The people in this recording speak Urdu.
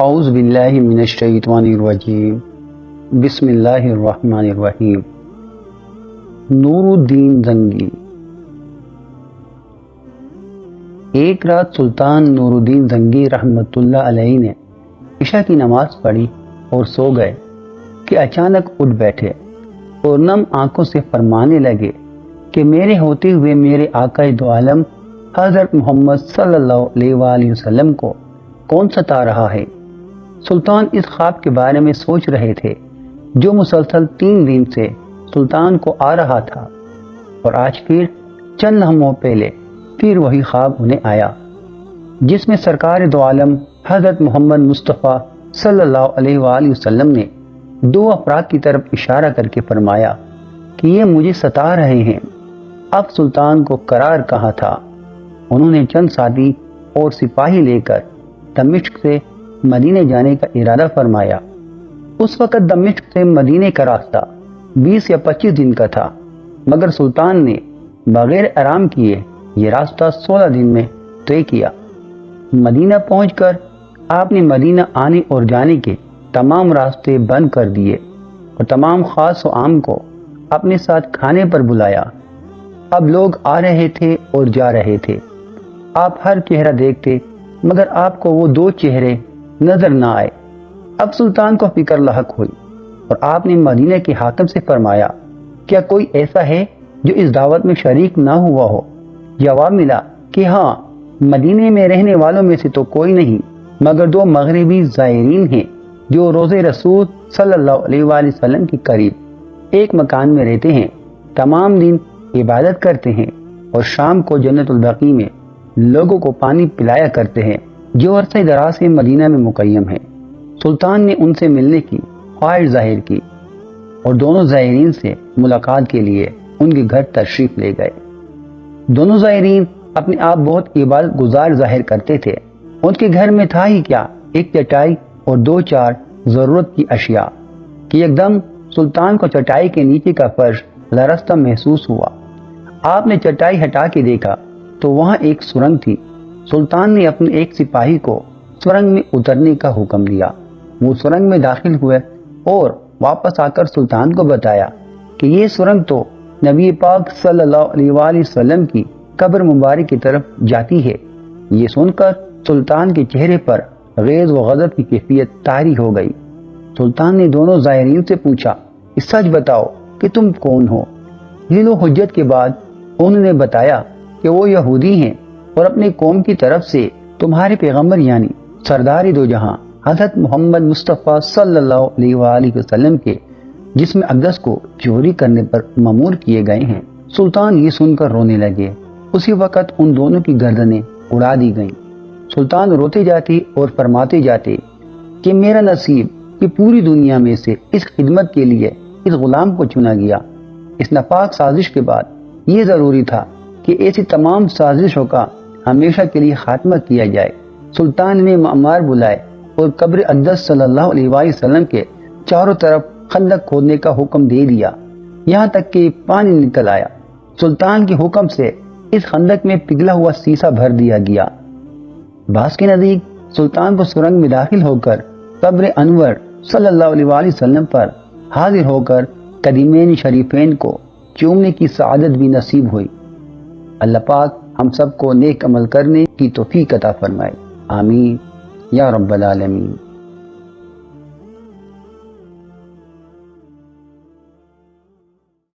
اعوذ باللہ من الشیطان الرجیم بسم اللہ الرحمن الرحیم۔ نور الدین زنگی۔ ایک رات سلطان نور الدین زنگی رحمۃ اللہ علیہ نے عشاء کی نماز پڑھی اور سو گئے کہ اچانک اٹھ بیٹھے اور نم آنکھوں سے فرمانے لگے کہ میرے ہوتے ہوئے میرے آقا دو عالم حضرت محمد صلی اللہ علیہ وآلہ وسلم کو کون ستا رہا ہے۔ سلطان اس خواب کے بارے میں سوچ رہے تھے جو مسلسل 3 دن سے سلطان کو آ رہا تھا، اور آج پھر چند لمحوں پہلے پھر وہی خواب انہیں آیا جس میں سرکار دو عالم حضرت محمد مصطفیٰ صلی اللہ علیہ وآلہ وسلم نے 2 افراد کی طرف اشارہ کر کے فرمایا کہ یہ مجھے ستا رہے ہیں۔ اب سلطان کو قرار کہاں تھا۔ انہوں نے چند ساتھی اور سپاہی لے کر دمشق سے مدینے جانے کا ارادہ فرمایا۔ اس وقت دمشق سے مدینے کا راستہ 20 یا 25 دن کا تھا، مگر سلطان نے بغیر آرام کیے یہ راستہ 16 دن میں طے کیا۔ مدینہ پہنچ کر آپ نے مدینہ آنے اور جانے کے تمام راستے بند کر دیے اور تمام خاص و عام کو اپنے ساتھ کھانے پر بلایا۔ اب لوگ آ رہے تھے اور جا رہے تھے، آپ ہر چہرہ دیکھتے مگر آپ کو وہ 2 چہرے نظر نہ آئے۔ اب سلطان کو فکر لاحق ہوئی اور آپ نے مدینہ کے حاکم سے فرمایا کیا کوئی ایسا ہے جو اس دعوت میں شریک نہ ہوا ہو؟ جواب ملا کہ ہاں، مدینے میں رہنے والوں میں سے تو کوئی نہیں مگر 2 مغربی زائرین ہیں جو روضہ رسول صلی اللہ علیہ وآلہ وسلم کے قریب ایک مکان میں رہتے ہیں، تمام دن عبادت کرتے ہیں اور شام کو جنت البقیع میں لوگوں کو پانی پلایا کرتے ہیں، جو عرصہ دراز سے مدینہ میں مقیم ہے۔ سلطان نے ان سے ملنے کی خواہش ظاہر کی اور دونوں زائرین سے ملاقات کے لیے ان کے گھر تشریف لے گئے۔ دونوں زائرین اپنے آپ بہت عبادت گزار ظاہر کرتے تھے۔ ان کے گھر میں تھا ہی کیا، ایک چٹائی اور 2-4 ضرورت کی اشیاء کہ ایک دم سلطان کو چٹائی کے نیچے کا فرش لرزتا محسوس ہوا۔ آپ نے چٹائی ہٹا کے دیکھا تو وہاں ایک سرنگ تھی۔ سلطان نے اپنے ایک سپاہی کو سرنگ میں اترنے کا حکم دیا۔ وہ سرنگ میں داخل ہوئے اور واپس آ کر سلطان کو بتایا کہ یہ سرنگ تو نبی پاک صلی اللہ علیہ وآلہ وسلم کی قبر مبارک کی طرف جاتی ہے۔ یہ سن کر سلطان کے چہرے پر غیظ و غضب کی کیفیت طاری ہو گئی۔ سلطان نے دونوں زائرین سے پوچھا کہ سچ بتاؤ کہ تم کون ہو؟ دلیل و حجت کے بعد انہوں نے بتایا کہ وہ یہودی ہیں اور اپنے قوم کی طرف سے تمہارے پیغمبر یعنی سردار دو جہاں حضرت محمد مصطفیٰ صلی اللہ علیہ وآلہ وسلم کے جسم اقدس کو چوری کرنے پر مأمور کیے گئے ہیں۔ سلطان یہ سن کر رونے لگے۔ اسی وقت ان دونوں کی گردنیں اڑا دی گئیں۔ سلطان روتے جاتے اور فرماتے جاتے کہ میرا نصیب کہ پوری دنیا میں سے اس خدمت کے لیے اس غلام کو چنا گیا۔ اس ناپاک سازش کے بعد یہ ضروری تھا کہ ایسی تمام سازشوں کا ہمیشہ کے لیے خاتمہ کیا جائے۔ سلطان نے معمار بلائے اور قبر اقدس صلی اللہ علیہ وآلہ وسلم کے چاروں طرف خندق کھودنے کا حکم دے دیا، یہاں تک کہ پانی نکل آیا۔ سلطان کے حکم سے اس خندق میں پگھلا ہوا سیسا بھر دیا گیا۔ بعض کے نزدیک سلطان کو سرنگ میں داخل ہو کر قبر انور صلی اللہ علیہ وآلہ وسلم پر حاضر ہو کر قدیمین شریفین کو چومنے کی سعادت بھی نصیب ہوئی۔ اللہ پاک ہم سب کو نیک عمل کرنے کی توفیق عطا فرمائے، آمین یا رب العالمین۔